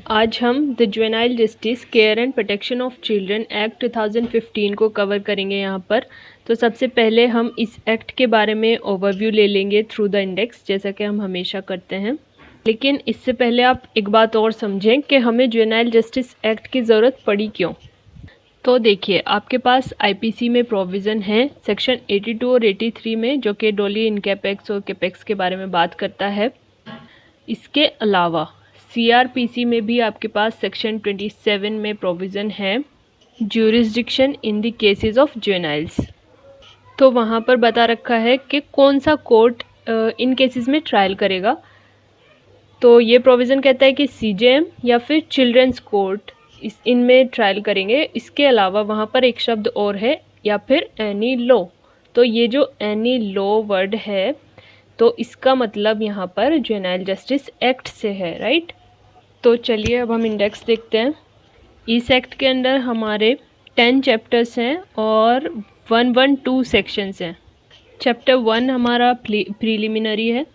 आज हम the juvenile justice care and protection of children act 2015 को कवर करेंगे यहाँ पर। तो सबसे पहले हम इस एक्ट के बारे में ओवरव्यू ले लेंगे थ्रू द इंडेक्स, जैसा कि हम हमेशा करते हैं। लेकिन इससे पहले आप एक बात और समझें कि हमें जुवेनाइल जस्टिस एक्ट की ज़रूरत पड़ी क्यों। तो देखिए, आपके पास आईपीसी में प्रोविज़न है सेक्शन 82 और 83 में, जो कि डोली इनकैपेक्स और कैपेक्स के बारे में बात करता है। इसके अलावा सीआरपीसी में भी आपके पास सेक्शन 27 में प्रोविज़न है jurisdiction in the cases of juveniles. तो वहाँ पर बता रखा है कि कौन सा कोर्ट इन केसेस में ट्रायल करेगा। तो ये प्रोविज़न कहता है कि सीजेएम या फिर चिल्ड्रंस कोर्ट इनमें ट्रायल करेंगे। इसके अलावा वहाँ पर एक शब्द और है, या फिर एनी लॉ। तो ये जो एनी लॉ वर्ड है, तो इसका मतलब यहाँ पर जुवेनाइल जस्टिस एक्ट से है, राइट। तो चलिए अब हम इंडेक्स देखते हैं। इस एक्ट के अंदर हमारे 10 चैप्टर्स हैं और 112 सेक्शंस हैं। चैप्टर 1 हमारा प्रीलिमिनरी है।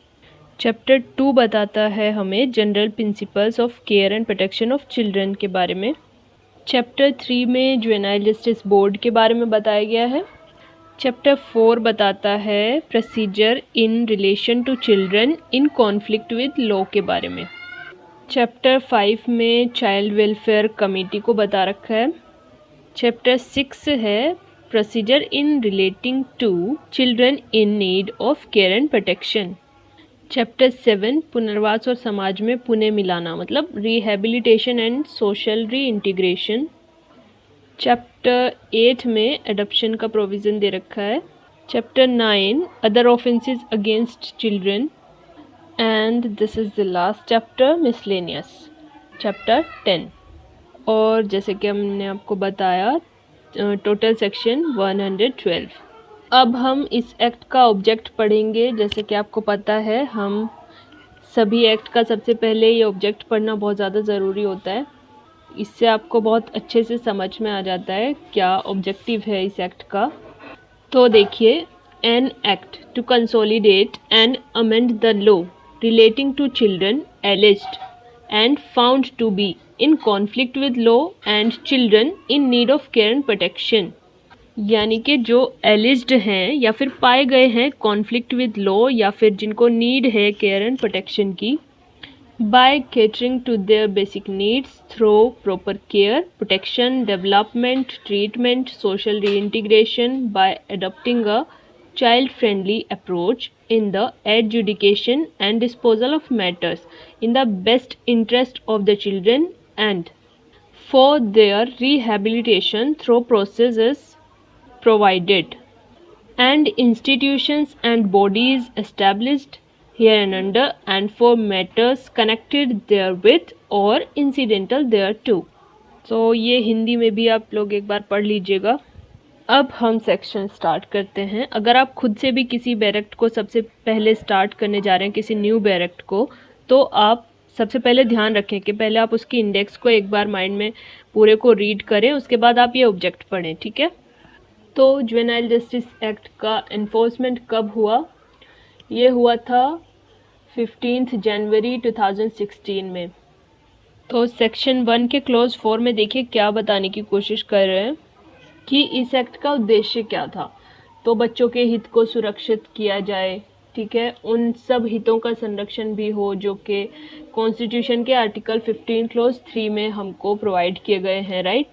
चैप्टर 2 बताता है हमें general principles of care and protection of children के बारे में। चैप्टर 3 में जुवेनाइल जस्टिस बोर्ड के बारे में बताया गया है। चैप्टर 4 बताता है procedure in relation to children in conflict with law के बारे में। चैप्टर 5 में चाइल्ड वेलफेयर कमेटी को बता रखा है। चैप्टर 6 है procedure in relating to children in need of care and protection. Chapter 7 पुनर्वास और समाज में पुनः मिलाना, मतलब rehabilitation and social reintegration. Chapter 8 में एडॉप्शन का प्रोविज़न दे रखा है। Chapter 9 other offences against children. And this is the last chapter miscellaneous, chapter 10। और जैसे कि हमने आपको बताया, टोटल सेक्शन 112। अब हम इस एक्ट का ऑब्जेक्ट पढ़ेंगे। जैसे कि आपको पता है, हम सभी एक्ट का सबसे पहले ये ऑब्जेक्ट पढ़ना बहुत ज़्यादा ज़रूरी होता है। इससे आपको बहुत अच्छे से समझ में आ जाता है क्या ऑब्जेक्टिव है इस एक्ट का। तो देखिए, an act to consolidate and amend the law relating to children alleged and found to be in conflict with law and children in need of care and protection। यानी कि जो एलिज्ड हैं या फिर पाए गए हैं कॉन्फ्लिक्ट विद लॉ, या फिर जिनको नीड है केयर एंड प्रोटेक्शन की, by catering to their basic needs through proper care, protection, development, treatment, social reintegration, by adopting a child-friendly approach in the adjudication and disposal of matters in the best interest of the children and for their rehabilitation through processes provided and institutions and bodies established hereunder and for matters connected therewith or incidental thereto। तो ये हिंदी में भी आप लोग एक बार पढ़ लीजिएगा। अब हम सेक्शन स्टार्ट करते हैं। अगर आप खुद से भी किसी बैरेक्ट को सबसे पहले स्टार्ट करने जा रहे हैं, किसी न्यू बैरेक्ट को, तो आप सबसे पहले ध्यान रखें कि पहले आप उसकी इंडेक्स को एक बार माइंड में पूरे को रीड करें, उसके बाद आप ये ऑब्जेक्ट पढ़ें, ठीक है। तो जुवेनाइल जस्टिस एक्ट का एनफोर्समेंट कब हुआ? ये हुआ था 15 जनवरी 2016 में। तो सेक्शन 1 के क्लोज 4 में देखिए क्या बताने की कोशिश कर रहे हैं कि इस एक्ट का उद्देश्य क्या था। तो बच्चों के हित को सुरक्षित किया जाए, ठीक है, उन सब हितों का संरक्षण भी हो जो कि कॉन्स्टिट्यूशन के आर्टिकल 15 क्लोज 3 में हमको प्रोवाइड किए गए हैं, राइट।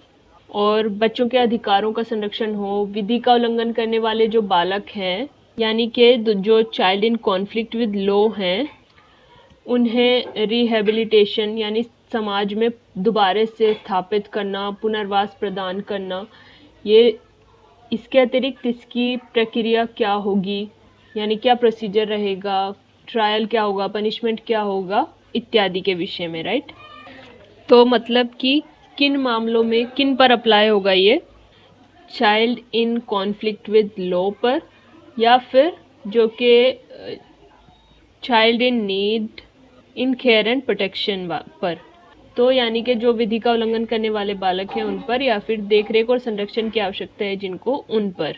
और बच्चों के अधिकारों का संरक्षण हो। विधि का उल्लंघन करने वाले जो बालक हैं, यानी कि जो child in conflict with law हैं, उन्हें रिहेबिलिटेशन यानी समाज में दोबारा से स्थापित करना, पुनर्वास प्रदान करना। ये इसके अतिरिक्त इसकी प्रक्रिया क्या होगी, यानी क्या प्रोसीजर रहेगा, ट्रायल क्या होगा, पनिशमेंट क्या होगा, इत्यादि के विषय में, राइट। तो मतलब कि किन मामलों में किन पर अप्लाई होगा ये? Child in conflict with law पर, या फिर जो कि child in need in care and protection पर। तो यानी कि जो विधि का उल्लंघन करने वाले बालक हैं उन पर, या फिर देखरेख और संरक्षण की आवश्यकता है जिनको, उन पर।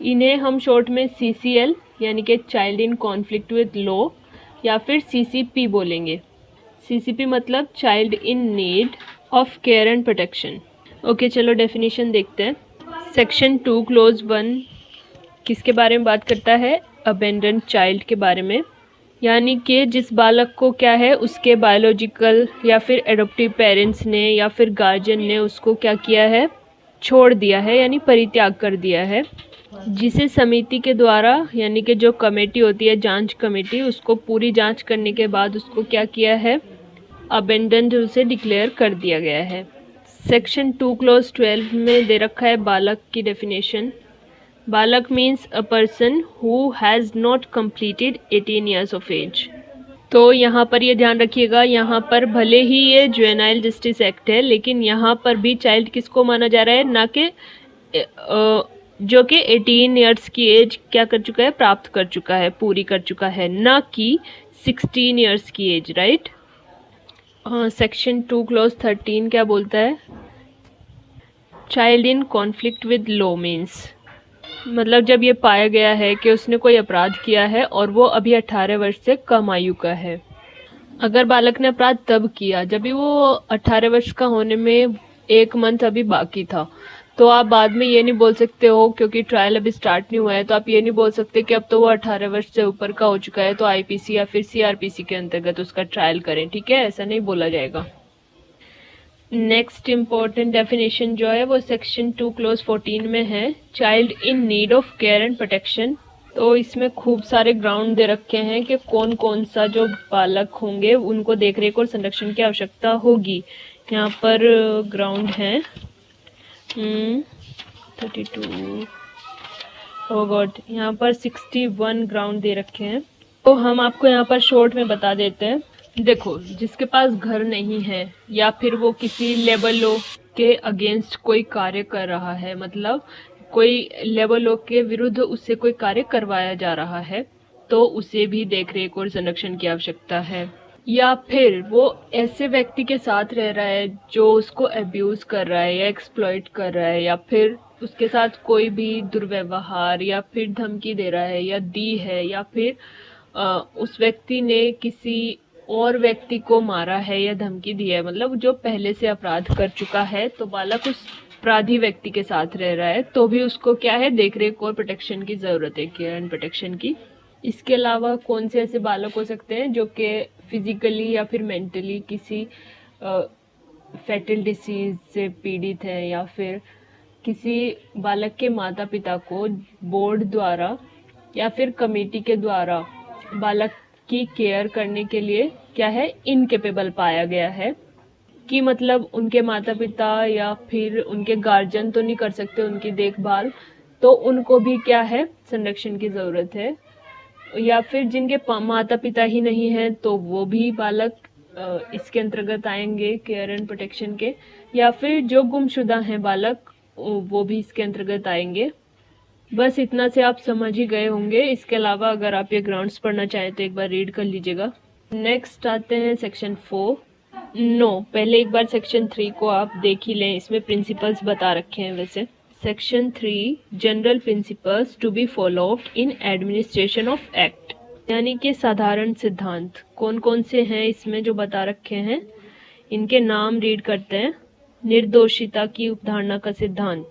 इन्हें हम शॉर्ट में CCL यानी कि child in conflict with law या फिर CCP बोलेंगे। CCP मतलब child in need of care and protection. Okay, चलो डेफिनेशन देखते हैं। सेक्शन 2 क्लोज 1 किसके बारे में बात करता है? अबेंडन चाइल्ड के बारे में, यानी कि जिस बालक को क्या है, उसके बायोलॉजिकल या फिर एडॉप्टिव पेरेंट्स ने या फिर गार्जियन ने उसको क्या किया है, छोड़ दिया है, यानी परित्याग कर दिया है, जिसे समिति के द्वारा, यानी कि जो कमेटी होती है, जांच कमेटी, उसको पूरी जांच करने के बाद उसको क्या किया है, अबेंडन्ड उसे डिक्लेयर कर दिया गया है। सेक्शन 2 क्लोज 12 में दे रखा है बालक की डेफिनेशन। बालक means a person who has not completed 18 years of age. तो यहाँ पर ये ध्यान रखिएगा, यहाँ पर भले ही ये जुवेनाइल जस्टिस एक्ट है, लेकिन यहाँ पर भी चाइल्ड किसको माना जा रहा है, ना कि जो कि 18 ईयर्स की एज क्या कर चुका है, प्राप्त कर चुका है, पूरी कर चुका है, ना कि 16 ईयर्स की एज, राइट। सेक्शन 2 क्लोज 13 क्या बोलता है? Child in conflict with law means, मतलब जब ये पाया गया है कि उसने कोई अपराध किया है और वो अभी 18 वर्ष से कम आयु का है। अगर बालक ने अपराध तब किया जब भी वो 18 वर्ष का होने में 1 मंथ अभी बाकी था, तो आप बाद में ये नहीं बोल सकते हो, क्योंकि ट्रायल अभी स्टार्ट नहीं हुआ है, तो आप ये नहीं बोल सकते कि अब तो वो 18 वर्ष से ऊपर का हो चुका है तो आईपीसी या फिर सीआरपीसी के अंतर्गत उसका ट्रायल करें, ठीक है, ऐसा नहीं बोला जाएगा। नेक्स्ट इम्पोर्टेंट डेफिनेशन जो है वो सेक्शन 2 क्लोज 14 में है, child in need of care and protection. तो इसमें खूब सारे ग्राउंड दे रखे हैं कि कौन कौन सा जो बालक होंगे उनको देखरेख और संरक्षण की आवश्यकता होगी। यहाँ पर ग्राउंड है 32, ओ गॉड, यहाँ पर 61 ग्राउंड दे रखे हैं। तो हम आपको यहाँ पर शॉर्ट में बता देते हैं। देखो, जिसके पास घर नहीं है या फिर वो किसी लेबर लॉ के अगेंस्ट कोई कार्य कर रहा है, मतलब कोई लेबर लॉ के विरुद्ध उससे कोई कार्य करवाया जा रहा है, तो उसे भी देखरेख और संरक्षण की आवश्यकता है। या फिर वो ऐसे व्यक्ति के साथ रह रहा है जो उसको अब्यूज कर रहा है या एक्सप्लॉइट कर रहा है, या फिर उसके साथ कोई भी दुर्व्यवहार या फिर धमकी दे रहा है या दी है, या फिर उस व्यक्ति ने किसी और व्यक्ति को मारा है या धमकी दी है, मतलब जो पहले से अपराध कर चुका है, तो बालक उस अपराधी व्यक्ति के साथ रह रहा है, तो भी उसको क्या है, देखरेख और प्रोटेक्शन की ज़रूरत है, केयर एंड प्रोटेक्शन की। इसके अलावा कौन से ऐसे बालक हो सकते हैं जो कि फिजिकली या फिर मेंटली किसी फैटल डिसीज से पीड़ित है, या फिर किसी बालक के माता पिता को बोर्ड द्वारा या फिर कमेटी के द्वारा बालक की केयर करने के लिए क्या है, इनकेपेबल पाया गया है, कि मतलब उनके माता पिता या फिर उनके गार्जियन तो नहीं कर सकते उनकी देखभाल, तो उनको भी क्या है, संरक्षण की ज़रूरत है। या फिर जिनके माता पिता ही नहीं हैं, तो वो भी बालक इसके अंतर्गत आएंगे, केयर एंड प्रोटेक्शन के। या फिर जो गुमशुदा हैं बालक, वो भी इसके अंतर्गत आएंगे। बस इतना से आप समझ ही गए होंगे। इसके अलावा अगर आप ये ग्राउंड्स पढ़ना चाहें तो एक बार रीड कर लीजिएगा। नेक्स्ट आते हैं सेक्शन 4। पहले एक बार सेक्शन 3 को आप देख ही लें, इसमें प्रिंसिपल्स बता रखे हैं वैसे। Section 3 general principles to be followed in administration of act, यानी कि साधारण सिद्धांत कौन कौन से हैं इसमें जो बता रखे हैं, इनके नाम रीड करते हैं। निर्दोषिता की अवधारणा का सिद्धांत,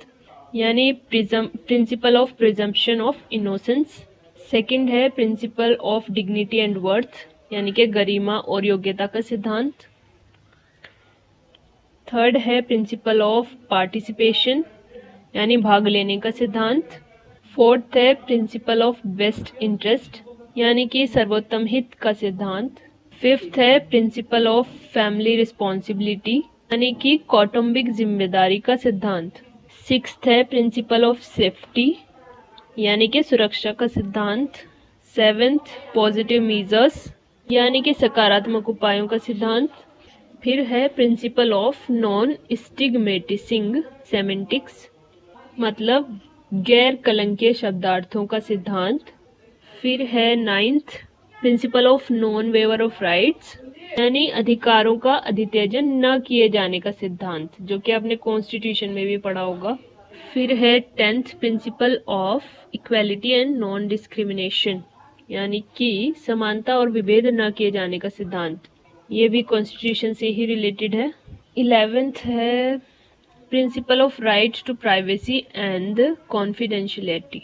यानी principle of presumption of innocence. Second है principle of dignity and worth, यानी कि गरिमा और योग्यता का सिद्धांत। थर्ड है प्रिंसिपल ऑफ पार्टिसिपेशन, यानी भाग लेने का सिद्धांत। फोर्थ है प्रिंसिपल ऑफ बेस्ट इंटरेस्ट, यानी कि सर्वोत्तम हित का सिद्धांत। फिफ्थ है प्रिंसिपल ऑफ फैमिली रिस्पॉन्सिबिलिटी, यानी कि कौटुंबिक जिम्मेदारी का सिद्धांत। सिक्स्थ है प्रिंसिपल ऑफ सेफ्टी, यानी कि सुरक्षा का सिद्धांत। सेवेंथ पॉजिटिव मीजर्स, यानी कि सकारात्मक उपायों का सिद्धांत। फिर है principle of non stigmatising semantics, मतलब गैर कलंकीय शब्दार्थों का सिद्धांत। फिर है ninth principle of non waiver of rights, यानी अधिकारों का अधित्यजन न किए जाने का सिद्धांत, जो कि आपने कॉन्स्टिट्यूशन में भी पढ़ा होगा। फिर है 10th principle of equality and non discrimination, यानी कि समानता और विभेद न किए जाने का सिद्धांत। ये भी कॉन्स्टिट्यूशन से ही रिलेटेड है। 11th है principle of right to privacy and confidentiality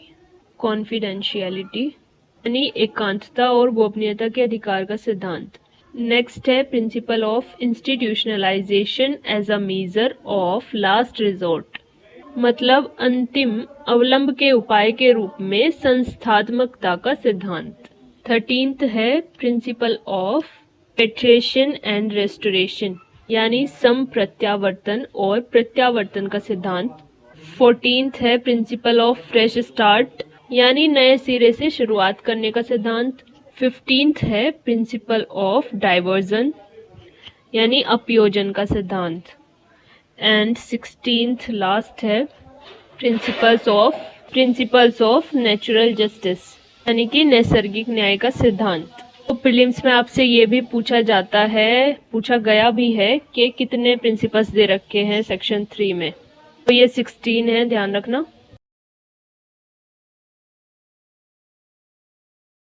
यानी एकांतता और गोपनीयता के अधिकार का सिद्धांत। नेक्स्ट है principle of institutionalisation as a measure of last resort, मतलब अंतिम अवलंब के उपाय के रूप में संस्थात्मकता का सिद्धांत। 13th है प्रिंसिपल ऑफ पेट्रेशन एंड रेस्टोरेशन यानी संप्रत्यावर्तन और प्रत्यावर्तन का सिद्धांत। 14th है प्रिंसिपल ऑफ फ्रेश स्टार्ट यानी नए सिरे से शुरुआत करने का सिद्धांत। 15th है प्रिंसिपल ऑफ डाइवर्जन यानी अपयोजन का सिद्धांत। एंड 16th लास्ट है प्रिंसिपल्स ऑफ नेचुरल जस्टिस यानी कि नैसर्गिक न्याय का सिद्धांत। तो प्रीलिम्स में आपसे ये भी पूछा गया भी है कि कितने प्रिंसिपल्स दे रखे हैं सेक्शन 3 में, तो ये 16 है, ध्यान रखना।